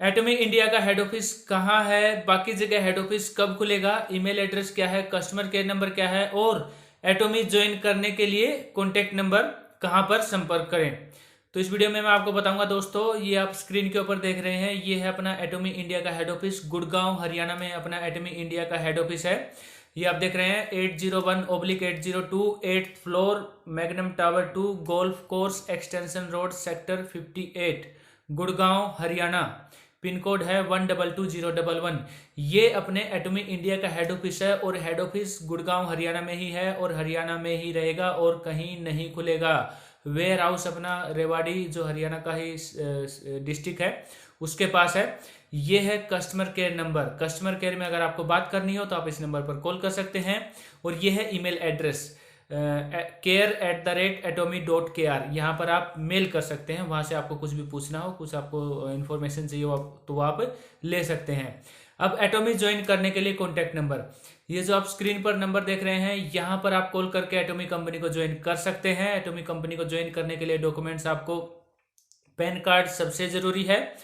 एटॉमी India का head office कहाँ है, बाकी जगह हेड ऑफिस कब खुलेगा, ईमेल एड्रेस क्या है, कस्टमर केयर नंबर क्या है और एटॉमी ज्वाइन करने के लिए कॉन्टेक्ट नंबर कहाँ पर संपर्क करें। तो इस वीडियो में मैं आपको बताऊंगा दोस्तों। ये आप स्क्रीन के ऊपर देख रहे हैं, ये है अपना एटॉमी इंडिया का हेड ऑफिस। गुड़गांव हरियाणा में अपना एटॉमी इंडिया का हेड ऑफिस है। ये आप देख रहे हैं 801/802 8th floor, magnum tower 2, golf course extension road, sector 58, Gurgaon Haryana. Pin code है 1222011। ये अपने एटॉमी इंडिया का हेड ऑफिस है और हेड ऑफिस गुड़गांव हरियाणा में ही है और हरियाणा में ही रहेगा और कहीं नहीं खुलेगा। वेयर हाउस अपना रेवाड़ी जो हरियाणा का ही डिस्ट्रिक्ट है उसके पास है। ये है customer care number. Customer care में अगर आपको बात करनी हो तो आप इस नंबर पर कॉल कर सकते हैं। और ये है ईमेल एड्रेस care@atomy.kr। यहाँ पर आप मेल कर सकते हैं, वहां से आपको कुछ भी पूछना हो, कुछ आपको इन्फॉर्मेशन चाहिए हो तो आप ले सकते हैं। अब एटॉमी ज्वाइन करने के लिए कॉन्टैक्ट नंबर, ये जो आप स्क्रीन पर नंबर देख रहे हैं, यहाँ पर आप कॉल करके एटॉमी कंपनी को ज्वाइन कर सकते हैं। एटॉमी कंपनी को ज्वाइन करने के लिए डॉक्यूमेंट्स आपको पैन कार्ड सबसे जरूरी है।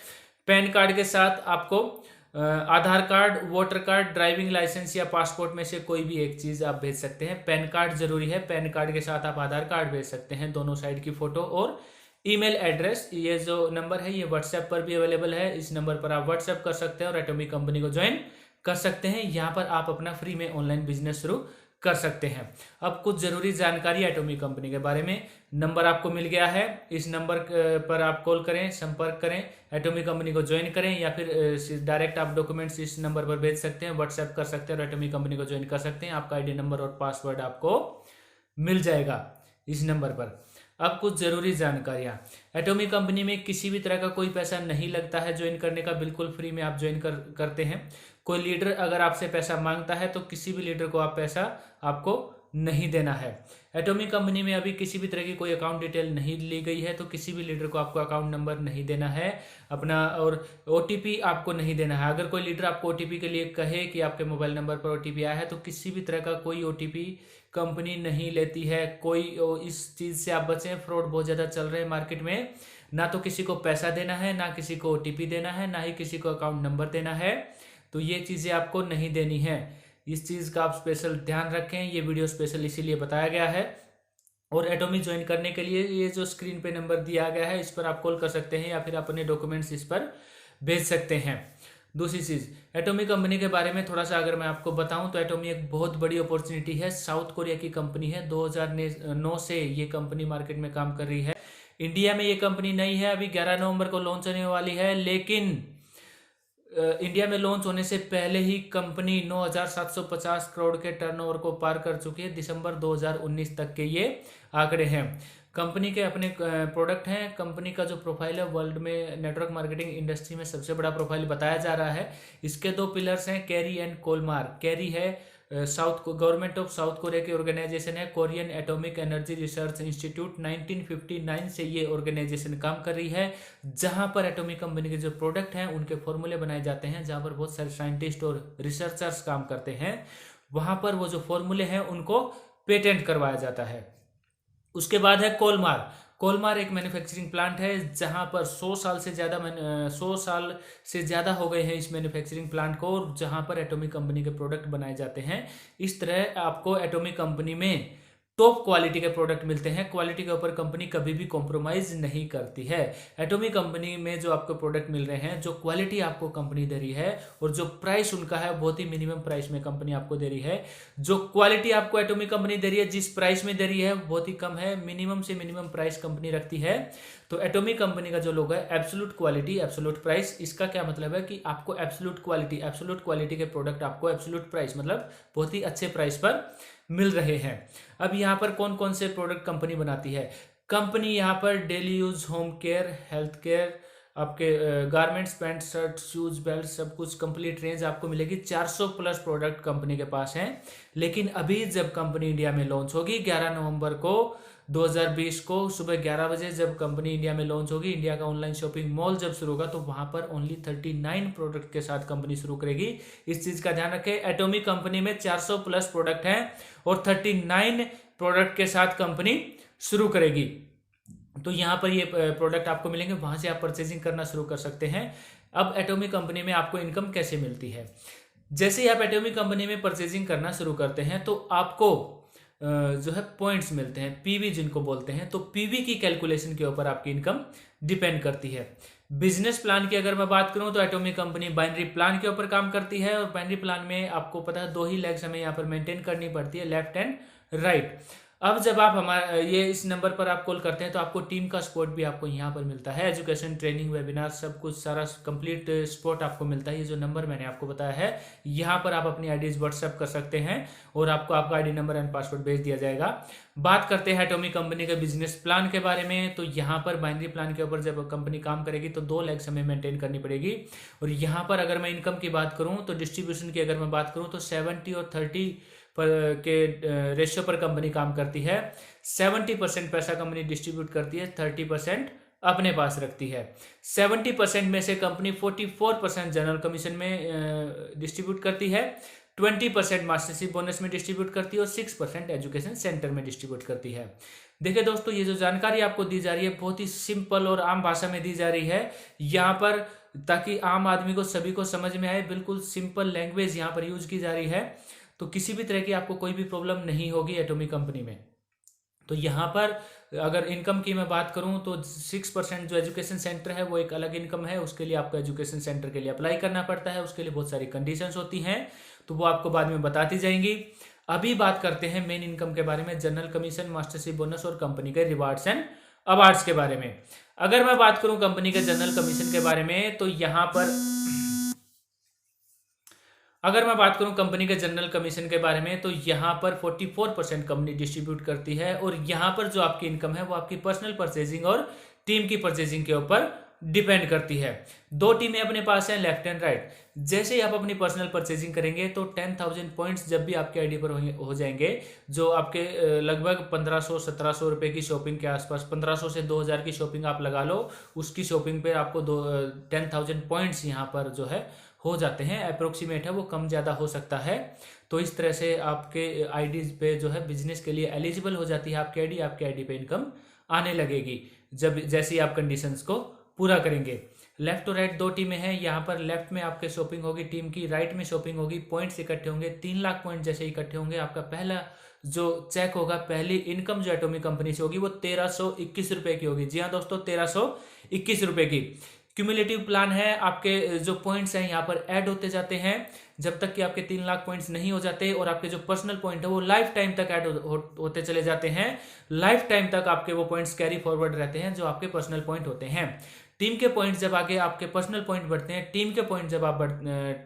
पैन कार्ड के साथ आपको Aadhaar card, voter card, driving licence या पासपोर्ट में से कोई भी एक चीज आप भेज सकते हैं। पैन कार्ड जरूरी है। पैन कार्ड के साथ आप आधार कार्ड भेज सकते हैं, दोनों साइड की फोटो और ईमेल एड्रेस। ये जो नंबर है ये व्हाट्सएप पर भी अवेलेबल है। इस नंबर पर आप व्हाट्सएप कर सकते हैं और एटॉमी कंपनी को ज्वाइन कर सकते हैं। यहाँ पर आप अपना फ्री में ऑनलाइन बिजनेस शुरू कर सकते हैं। अब कुछ जरूरी जानकारी एटॉमी कंपनी के बारे में। नंबर आपको मिल गया है, इस नंबर पर आप कॉल करें, संपर्क करें, एटॉमी कंपनी को ज्वाइन करें या फिर डायरेक्ट आप डॉक्यूमेंट्स इस नंबर पर भेज सकते हैं, व्हाट्सएप कर सकते हैं और एटॉमी कंपनी को ज्वाइन कर सकते हैं। आपका आईडी नंबर और पासवर्ड आपको मिल जाएगा इस नंबर पर। अब कुछ जरूरी जानकारियां। एटॉमी कंपनी में किसी भी तरह का कोई पैसा नहीं लगता है ज्वाइन करने का, बिल्कुल फ्री में आप ज्वाइन करते हैं। कोई लीडर अगर आपसे पैसा मांगता है तो किसी भी लीडर को आप पैसा आपको नहीं देना है। एटॉमी कंपनी में अभी किसी भी तरह की कोई अकाउंट डिटेल नहीं ली गई है तो किसी भी लीडर को आपको अकाउंट नंबर नहीं देना है अपना, और ओटीपी आपको नहीं देना है। अगर कोई लीडर आपको ओटीपी के लिए कहे कि आपके मोबाइल नंबर पर ओटीपी आया है तो किसी भी तरह का कोई ओटीपी कंपनी नहीं लेती है। कोई इस चीज से आप बचें, फ्रॉड बहुत ज्यादा चल रहे हैं मार्केट में। ना तो किसी को पैसा देना है, ना किसी को ओटीपी देना है, ना ही किसी को अकाउंट नंबर देना है। तो ये चीजें आपको नहीं देनी है। इस चीज का आप स्पेशल ध्यान रखें। ये वीडियो स्पेशल इसीलिए बताया गया है। और एटॉमी ज्वाइन करने के लिए ये जो स्क्रीन पे नंबर दिया गया है इस पर आप कॉल कर सकते हैं या फिर अपने डॉक्यूमेंट्स इस पर भेज सकते हैं। दूसरी चीज, एटॉमी कंपनी के बारे में थोड़ा सा अगर मैं आपको बताऊं तो एटॉमी एक बहुत बड़ी अपॉर्चुनिटी है। साउथ कोरिया की कंपनी है। 2009 से ये कंपनी मार्केट में काम कर रही है। इंडिया में ये कंपनी नहीं है, अभी 11 नवंबर को लॉन्च होने वाली है। लेकिन इंडिया में लॉन्च होने से पहले ही कंपनी 9,750 करोड़ के टर्नओवर को पार कर चुकी है। दिसंबर 2019 तक के ये आंकड़े हैं। कंपनी के अपने प्रोडक्ट हैं। कंपनी का जो प्रोफाइल है वर्ल्ड में नेटवर्क मार्केटिंग इंडस्ट्री में सबसे बड़ा प्रोफाइल बताया जा रहा है। इसके दो पिलर्स हैं, कैरी एंड कोलमार। कैरी है गवर्नमेंट ऑफ साउथ कोरिया की ऑर्गेनाइजेशन है, Korean atomic energy research institute. 1959 से ये ऑर्गेनाइजेशन काम कर रही है, जहां पर एटॉमिक कंपनी के जो प्रोडक्ट हैं उनके फॉर्मूले बनाए जाते हैं, जहां पर बहुत सारे साइंटिस्ट और रिसर्चर्स काम करते हैं। वहां पर वो जो फॉर्मूले हैं उनको पेटेंट करवाया जाता है। उसके बाद है कोलमार। कोलमार एक मैन्युफैक्चरिंग प्लांट है जहां पर 100 साल से ज्यादा हो गए हैं इस मैन्युफैक्चरिंग प्लांट को, और जहां पर एटॉमिक कंपनी के प्रोडक्ट बनाए जाते हैं। इस तरह आपको एटॉमिक कंपनी में टॉप क्वालिटी के प्रोडक्ट मिलते हैं। क्वालिटी के ऊपर कंपनी कभी भी कॉम्प्रोमाइज नहीं करती है। एटॉमिक कंपनी में जो आपको प्रोडक्ट मिल रहे हैं, जो क्वालिटी आपको कंपनी दे रही है और जो प्राइस उनका है बहुत ही मिनिमम प्राइस में कंपनी आपको दे रही है। जो क्वालिटी आपको एटॉमिक कंपनी दे रही है, जिस प्राइस में दे रही है बहुत ही कम है। मिनिमम से मिनिमम प्राइस कंपनी रखती है। तो एटॉमिक कंपनी का जो लोगो है एब्सोल्यूट क्वालिटी एब्सोल्यूट प्राइस, इसका क्या मतलब है कि आपको एब्सोल्यूट क्वालिटी के प्रोडक्ट आपको एब्सोल्यूट प्राइस मतलब बहुत ही अच्छे प्राइस पर मिल रहे हैं। अब यहाँ पर कौन कौन से प्रोडक्ट कंपनी बनाती है। कंपनी यहाँ पर daily use, home care, health care, आपके garments, pant, shirt, shoes, belt, सब कुछ कंप्लीट रेंज आपको मिलेगी। 400 प्लस प्रोडक्ट कंपनी के पास हैं। लेकिन अभी जब कंपनी इंडिया में लॉन्च होगी 11 नवंबर को 2020 को सुबह 11 बजे, जब कंपनी इंडिया में लॉन्च होगी, इंडिया का ऑनलाइन शॉपिंग मॉल जब शुरू होगा तो वहां पर ओनली 39 प्रोडक्ट के साथ कंपनी शुरू करेगी। इस चीज का ध्यान रखें। एटॉमिक कंपनी में 400 प्लस प्रोडक्ट हैं और 39 प्रोडक्ट के साथ कंपनी शुरू करेगी। तो यहाँ पर ये प्रोडक्ट आपको मिलेंगे, वहां से आप परचेजिंग करना शुरू कर सकते हैं। अब एटॉमिक कंपनी में आपको इनकम कैसे मिलती है। जैसे ही आप एटॉमिक कंपनी में परचेजिंग करना शुरू करते हैं तो आपको जो है पॉइंट्स मिलते हैं, पीवी जिनको बोलते हैं। तो पीवी की कैलकुलेशन के ऊपर आपकी इनकम डिपेंड करती है। बिजनेस प्लान की अगर मैं बात करूं तो एटॉमिक कंपनी बाइनरी प्लान के ऊपर काम करती है, और बाइनरी प्लान में आपको पता है 2 ही लेग्स हमें यहाँ पर मेंटेन करनी पड़ती है, लेफ्ट एंड राइट। अब जब आप हमारे ये इस नंबर पर आप कॉल करते हैं तो आपको टीम का सपोर्ट भी आपको यहाँ पर मिलता है, एजुकेशन, ट्रेनिंग, वेबिनार, सब कुछ सारा कंप्लीट सपोर्ट आपको मिलता है। ये जो नंबर मैंने आपको बताया है, यहाँ पर आप अपनी आईडीज व्हाट्सएप कर सकते हैं और आपको आपका आईडी नंबर एंड पासवर्ड भेज दिया जाएगा। बात करते हैं एटॉमिक कंपनी के बिजनेस प्लान के बारे में। तो यहाँ पर बाइनरी प्लान के ऊपर जब कंपनी काम करेगी तो 2 लेग्स हमें मेंटेन करनी पड़ेगी। और यहाँ पर अगर मैं इनकम की बात करूँ तो डिस्ट्रीब्यूशन की अगर मैं बात करूँ तो 70 और 30 पर के रेशियो पर कंपनी काम करती है। 70% पैसा कंपनी डिस्ट्रीब्यूट करती है, 30% अपने पास रखती है। 70% में से कंपनी 44% जनरल कमीशन में डिस्ट्रीब्यूट करती है, 20% मास्टरशिप बोनस में डिस्ट्रीब्यूट करती है और 6% एजुकेशन सेंटर में डिस्ट्रीब्यूट करती है। देखिए दोस्तों, ये जो जानकारी आपको दी जा रही है बहुत ही सिंपल और आम भाषा में दी जा रही है यहाँ पर, ताकि आम आदमी को सभी को समझ में आए। बिल्कुल सिंपल लैंग्वेज यहाँ पर यूज की जा रही है, तो किसी भी तरह की आपको कोई भी प्रॉब्लम नहीं होगी एटॉमिक कंपनी में। तो यहाँ पर अगर इनकम की मैं बात करूँ तो 6% जो एजुकेशन सेंटर है वो एक अलग इनकम है, उसके लिए आपको एजुकेशन सेंटर के लिए अप्लाई करना पड़ता है, उसके लिए बहुत सारी कंडीशंस होती हैं, तो वो आपको बाद में बताती जाएंगी। अभी बात करते हैं मेन इनकम के बारे में, जनरल कमीशन, मास्टरशिप बोनस और कंपनी के रिवार्ड्स एंड अवार्ड्स के बारे में। अगर मैं बात करूं कंपनी के जनरल कमीशन के बारे में तो यहाँ पर अगर मैं बात करूं कंपनी के जनरल कमीशन के बारे में तो यहाँ पर 44% कंपनी डिस्ट्रीब्यूट करती है, और यहाँ पर जो आपकी इनकम है वो आपकी पर्सनल परचेजिंग और टीम की परचेजिंग के ऊपर डिपेंड करती है। 2 टीमें अपने पास हैं, लेफ्ट एंड राइट। जैसे ही आप अपनी पर्सनल परचेजिंग करेंगे तो 10,000 पॉइंट्स जब भी आपके आईडी पर हो जाएंगे, जो आपके लगभग 1500-1700 रुपए की शॉपिंग के आसपास, 1500 से 2000 की शॉपिंग आप लगा लो, उसकी शॉपिंग पे आपको 10,000 पॉइंट्स यहाँ पर जो है हो जाते हैं। अप्रोक्सीमेट है, वो कम ज़्यादा हो सकता है। तो इस तरह से आपके आईडी पे जो है बिजनेस के लिए एलिजिबल हो जाती है आपकी आईडी पे इनकम आने लगेगी जब जैसे ही आप कंडीशंस को पूरा करेंगे। लेफ्ट और राइट 2 टीमें हैं, यहाँ पर लेफ्ट में आपके शॉपिंग होगी टीम की, राइट में शॉपिंग होगी, पॉइंट्स इकट्ठे होंगे। 3 लाख पॉइंट जैसे इकट्ठे होंगे, आपका पहला जो चेक होगा, पहली इनकम जो एटॉमिक कंपनी से होगी वो 1321 रुपए की होगी। जी हाँ दोस्तों, 1321 रुपए की। क्यूमुलेटिव प्लान है, आपके जो पॉइंट्स हैं यहाँ पर ऐड होते जाते हैं जब तक कि आपके 3 लाख पॉइंट्स नहीं हो जाते, और आपके जो पर्सनल पॉइंट है वो लाइफ टाइम तक ऐड होते चले जाते हैं। लाइफ टाइम तक आपके वो पॉइंट्स कैरी फॉरवर्ड रहते हैं जो आपके पर्सनल पॉइंट होते हैं। टीम के पॉइंट्स जब आगे आपके पर्सनल पॉइंट बढ़ते हैं, टीम के पॉइंट जब आप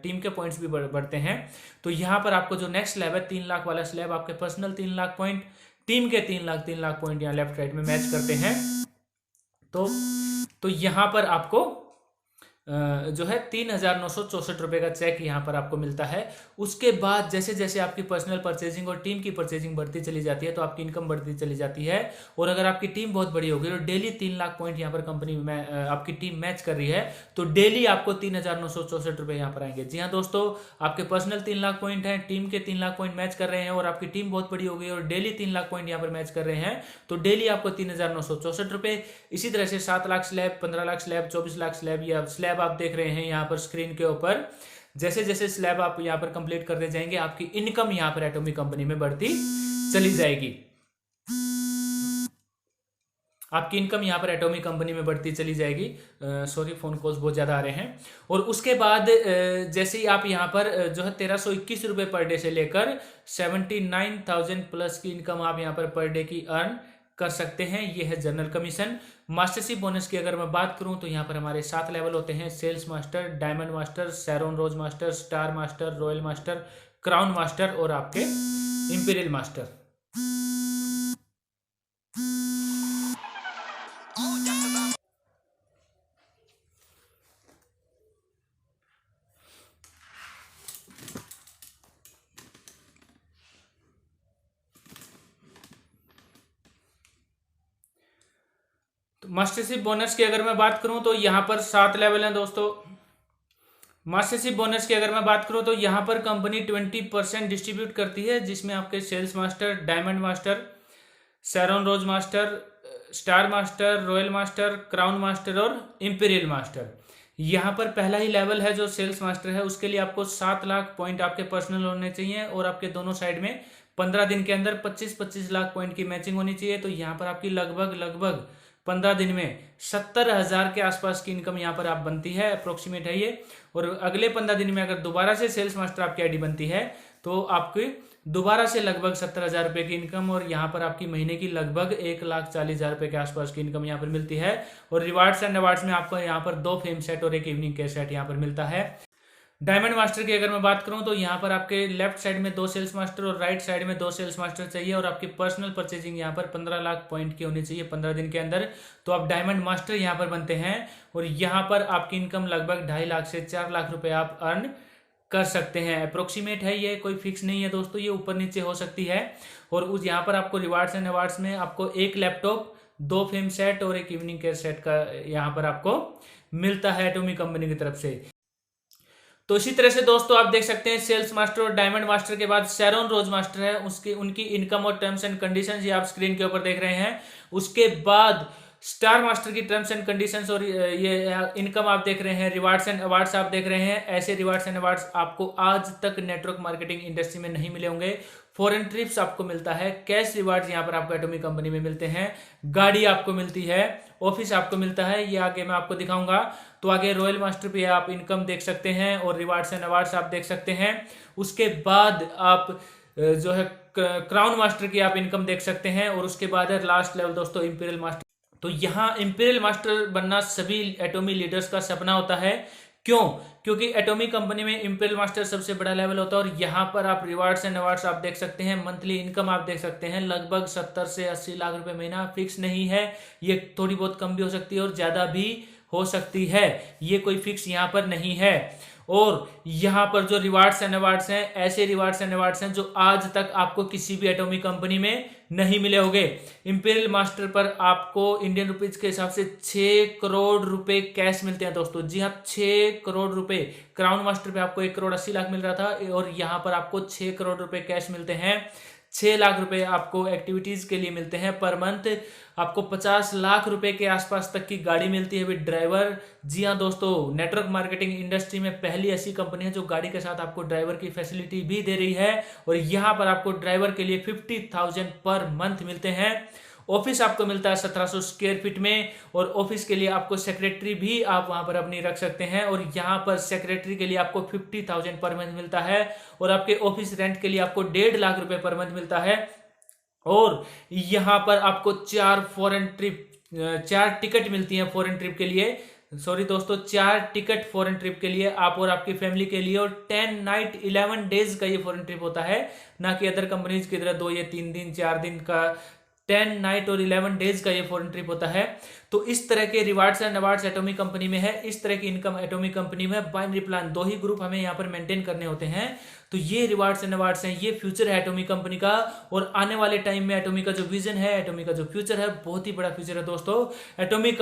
टीम के पॉइंट्स भी बढ़ते हैं, तो यहाँ पर आपको जो नेक्स्ट स्लैब है 3 लाख वाला स्लैब, आपके पर्सनल 3 लाख पॉइंट, टीम के 3 लाख पॉइंट यहाँ लेफ्ट राइट में मैच करते हैं। तो यहाँ पर आपको जो है 3,964 रुपए का चेक यहाँ पर आपको मिलता है। उसके बाद जैसे जैसे आपकी पर्सनल परचेजिंग और टीम की परचेजिंग बढ़ती चली जाती है तो आपकी इनकम बढ़ती चली जाती है। और अगर आपकी टीम बहुत बड़ी होगी तो डेली 3 लाख पॉइंट यहाँ पर कंपनी में आपकी टीम मैच कर रही है, तो डेली आपको 3,964 रुपए यहाँ पर आएंगे। जी हाँ दोस्तों, आपके पर्सनल 3 लाख पॉइंट है, टीम के 3 लाख पॉइंट मैच कर रहे हैं, और आपकी टीम बहुत बड़ी हो गई और डेली 3 लाख पॉइंट यहाँ पर मैच कर रहे हैं, तो डेली आपको 3,964 रुपए। इसी तरह से 7 lakh slab, 15 lakh slab, 24 lakh slab, या स्लैब आप देख रहे हैं यहाँ पर स्क्रीन के ऊपर। जैसे जैसे स्लैब आप यहाँ पर कंप्लीट करते जाएंगे, आपकी इनकम यहाँ पर एटॉमिक कंपनी में बढ़ती चली जाएगी। आपकी इनकम यहाँ पर एटॉमिक कंपनी में बढ़ती चली जाएगी। सॉरी, फोन कॉल्स बहुत ज़्यादा आ रहे हैं। और उसके बाद जैसे ही आप यहाँ पर जो है 1321 रुपये पर डे से लेकर 79,000 प्लस की इनकम आप यहाँ पर डे की अर्न कर सकते हैं। ये है जनरल कमीशन। मास्टरशिप बोनस की अगर मैं बात करूं तो यहाँ पर हमारे 7 लेवल होते हैं: sales master, diamond master, Sharon rose master, star master, royal master, crown master और आपके इंपीरियल मास्टर। मास्टरशिप बोनस की अगर मैं बात करूं तो यहाँ पर 7 लेवल हैं दोस्तों। मास्टरशिप बोनस की अगर मैं बात करूं तो यहाँ पर कंपनी 20% डिस्ट्रीब्यूट करती है, जिसमें आपके sales master, diamond master, Sharon rose master, star master, royal master, crown master और इंपीरियल मास्टर, यहाँ पर पहला ही लेवल है जो सेल्स मास्टर है, उसके लिए आपको 7 लाख पॉइंट आपके पर्सनल होने चाहिए और आपके दोनों साइड में 15 दिन के अंदर 25-25 लाख पॉइंट की मैचिंग होनी चाहिए। तो यहाँ पर आपकी लगभग 15 दिन में 70,000 के आसपास की इनकम यहाँ पर आप बनती है, अप्रोक्सीमेट है ये। और अगले 15 दिन में अगर दोबारा से सेल्स मास्टर आपकी आईडी बनती है तो आपकी दोबारा से लगभग 70,000 रुपए की इनकम, और यहाँ पर आपकी महीने की लगभग 1,40,000 रुपए के आसपास की इनकम यहाँ पर मिलती है। और रिवार्ड्स एंड अवार्ड्स में आपको यहाँ पर 2 फेम सेट और 1 इवनिंग के सेट यहाँ पर मिलता है। डायमंड मास्टर की अगर मैं बात करूं तो यहाँ पर आपके लेफ्ट साइड में 2 सेल्स मास्टर और राइट साइड में 2 सेल्स मास्टर चाहिए, और आपकी पर्सनल परचेजिंग यहाँ पर 15 लाख पॉइंट की होनी चाहिए 15 दिन के अंदर, तो आप डायमंड मास्टर यहाँ पर बनते हैं। और यहाँ पर आपकी इनकम लगभग 2.5 लाख से 4 लाख रुपए आप अर्न कर सकते हैं। अप्रोक्सीमेट है ये, कोई फिक्स नहीं है दोस्तों, ये ऊपर नीचे हो सकती है। और उस यहाँ पर आपको रिवार्ड्स एंड अवार्ड्स में आपको 1 लैपटॉप, 2 फेम सेट और 1 इवनिंग केयर सेट का यहाँ पर आपको मिलता है एटॉमिक कंपनी की तरफ से। तो इसी तरह से दोस्तों आप देख सकते हैं सेल्स मास्टर और डायमंड मास्टर के बाद शेरॉन रोज मास्टर है, उसकी उनकी इनकम और टर्म्स एंड कंडीशंस ये आप स्क्रीन के ऊपर देख रहे हैं। उसके बाद स्टार मास्टर की टर्म्स एंड कंडीशंस और ये इनकम आप देख रहे हैं, रिवार्ड्स एंड अवार्ड्स आप देख रहे हैं। ऐसे रिवार्ड्स एंड अवार्ड्स आपको आज तक नेटवर्क मार्केटिंग इंडस्ट्री में नहीं मिले होंगे। फॉरेन ट्रिप्स आपको मिलता है, कैश रिवार्ड्स यहाँ पर आपको एटॉमिक कंपनी में मिलते हैं, गाड़ी आपको मिलती है, ऑफिस आपको मिलता है, ये आगे मैं आपको दिखाऊंगा। तो आगे रॉयल मास्टर पे आप इनकम देख सकते हैं और रिवार्ड्स एंड अवार्ड्स आप देख सकते हैं। उसके बाद आप जो है क्राउन मास्टर की आप इनकम देख सकते हैं, और उसके बाद है लास्ट लेवल दोस्तों इंपीरियल मास्टर। तो यहाँ इंपीरियल मास्टर बनना सभी एटॉमिक लीडर्स का सपना होता है। क्यों? क्योंकि एटॉमिक कंपनी में इंपीरियल मास्टर सबसे बड़ा लेवल होता है। और यहाँ पर आप रिवार्ड्स एंड अवार्ड्स आप देख सकते हैं, मंथली इनकम आप देख सकते हैं, लगभग 70 से 80 लाख रुपए महीना, फिक्स नहीं है, ये थोड़ी बहुत कम भी हो सकती है और ज्यादा भी हो सकती है, ये कोई फिक्स यहाँ पर नहीं है। और यहाँ पर जो रिवार्ड्स एंड अवार्ड्स हैं, ऐसे रिवार्ड्स एंड अवार्ड्स हैं जो आज तक आपको किसी भी एटॉमिक कंपनी में नहीं मिले होंगे। इंपीरियल मास्टर पर आपको इंडियन रुपीज के हिसाब से 6 करोड़ रुपए कैश मिलते हैं दोस्तों। जी हाँ, 6 करोड़ रुपए। क्राउन मास्टर पे आपको 1 करोड़ 80 लाख मिल रहा था, और यहाँ पर आपको 6 करोड़ रुपए कैश मिलते हैं। 6 लाख रुपए आपको एक्टिविटीज के लिए मिलते हैं पर मंथ। आपको 50 लाख रुपए के आसपास तक की गाड़ी मिलती है विद ड्राइवर। जी हाँ दोस्तों, नेटवर्क मार्केटिंग इंडस्ट्री में पहली ऐसी कंपनी है जो गाड़ी के साथ आपको ड्राइवर की फैसिलिटी भी दे रही है। और यहाँ पर आपको ड्राइवर के लिए 50,000 पर मंथ मिलते हैं। ऑफिस आपको मिलता है 1700 स्क्वायर फीट में, और ऑफिस के लिए आपको सेक्रेटरी भी आप वहां पर अपनी रख सकते हैं। और यहाँ पर सेक्रेटरी के लिए आपको 50,000 पर मंथ मिलता है, और आपके ऑफिस रेंट के लिए आपको 1.5 लाख रुपए पर मंथ मिलता है। और यहाँ पर आपको 4 टिकट मिलती हैं फॉरेन ट्रिप के लिए। सॉरी दोस्तों, 4 टिकट फॉरेन ट्रिप के लिए आप और आपकी फैमिली के लिए, और 10 नाइट 11 डेज का ये फॉरेन ट्रिप होता है, ना कि अदर कंपनीज की तरह 2 या 3 दिन 4 दिन का। 10 नाइट और 11 डेज का ये फॉरेन ट्रिप होता है। तो इस तरह के rewards and awards atomic company में है, इस तरह की इनकम एटॉमिक कंपनी में। बाइनरी प्लान 2 ही ग्रुप हमें यहाँ पर मेंटेन करने होते हैं। तो ये रिवार्ड्स एंड अवार्ड्स हैं, ये फ्यूचर है एटॉमिक कंपनी का। और आने वाले टाइम में एटॉमिक का जो विजन है, एटॉमिक का जो फ्यूचर है, बहुत ही बड़ा फ्यूचर है दोस्तों। एटॉमिक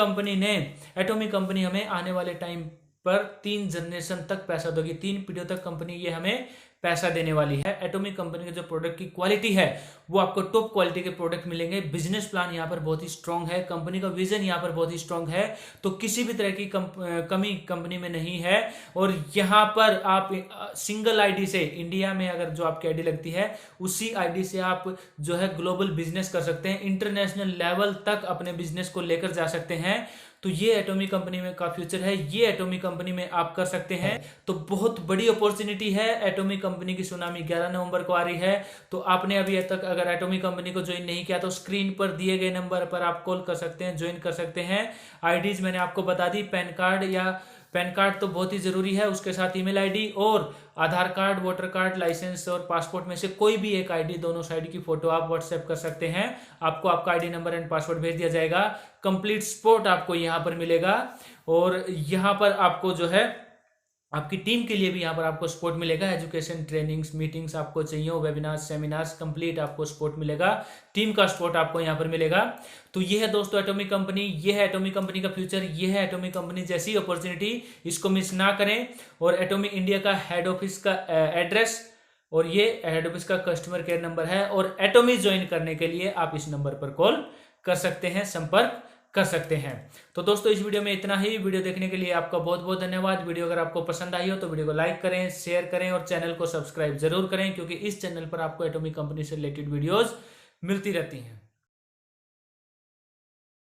कंपनी हमें आने वाले टाइम पर 3 जनरेशन तक पैसा दोगी, 3 पीढ़ियों तक कंपनी ये हमें पैसा देने वाली है। एटॉमिक कंपनी के जो प्रोडक्ट की क्वालिटी है वो आपको टॉप क्वालिटी के प्रोडक्ट मिलेंगे। बिजनेस प्लान यहाँ पर बहुत ही स्ट्रांग है, कंपनी का विजन यहाँ पर बहुत ही स्ट्रांग है, तो किसी भी तरह की कमी कंपनी में नहीं है। और यहाँ पर आप सिंगल आईडी से इंडिया में अगर जो आपकी आईडी लगती है उसी आईडी से आप जो है ग्लोबल बिजनेस कर सकते हैं, इंटरनेशनल लेवल तक अपने बिजनेस को लेकर जा सकते हैं। तो ये एटॉमिक कंपनी में का फ्यूचर है, ये एटॉमिक कंपनी में आप कर सकते हैं। तो बहुत बड़ी अपॉर्चुनिटी है। एटॉमिक कंपनी की सुनामी 11 नवंबर को आ रही है। तो आपने अभी तक अगर एटॉमिक कंपनी को ज्वाइन नहीं किया तो स्क्रीन पर दिए गए नंबर पर आप कॉल कर सकते हैं, ज्वाइन कर सकते हैं। आईडीज मैंने आपको बता दी, पैन कार्ड तो बहुत ही जरूरी है, उसके साथ ईमेल आईडी और आधार कार्ड, वोटर कार्ड, लाइसेंस और पासपोर्ट में से कोई भी एक आईडी, दोनों साइड की फोटो आप व्हाट्सएप कर सकते हैं। आपको आपका आईडी नंबर एंड पासवर्ड भेज दिया जाएगा। कंप्लीट सपोर्ट आपको यहाँ पर मिलेगा, और यहाँ पर आपको जो है आपकी टीम के लिए भी यहाँ पर आपको सपोर्ट मिलेगा। एजुकेशन, ट्रेनिंग्स, मीटिंग्स आपको चाहिए, वेबिनार्स, सेमिनार्स, कंप्लीट आपको सपोर्ट मिलेगा। टीम का सपोर्ट आपको यहाँ पर मिलेगा। तो ये है दोस्तों एटॉमिक कंपनी, ये है एटॉमिक कंपनी का फ्यूचर, ये है एटॉमिक कंपनी जैसी अपॉर्चुनिटी, इसको मिस ना करें। और एटॉमिक इंडिया का हेड ऑफिस का एड्रेस और ये हेड ऑफिस का कस्टमर केयर नंबर है। और एटॉमिक ज्वाइन करने के लिए आप इस नंबर पर कॉल कर सकते हैं, संपर्क कर सकते हैं। तो दोस्तों इस वीडियो में इतना ही। वीडियो देखने के लिए आपका बहुत बहुत धन्यवाद। वीडियो अगर आपको पसंद आई हो तो वीडियो को लाइक करें, शेयर करें और चैनल को सब्सक्राइब जरूर करें, क्योंकि इस चैनल पर आपको एटॉमिक कंपनी से रिलेटेड वीडियोस मिलती रहती हैं।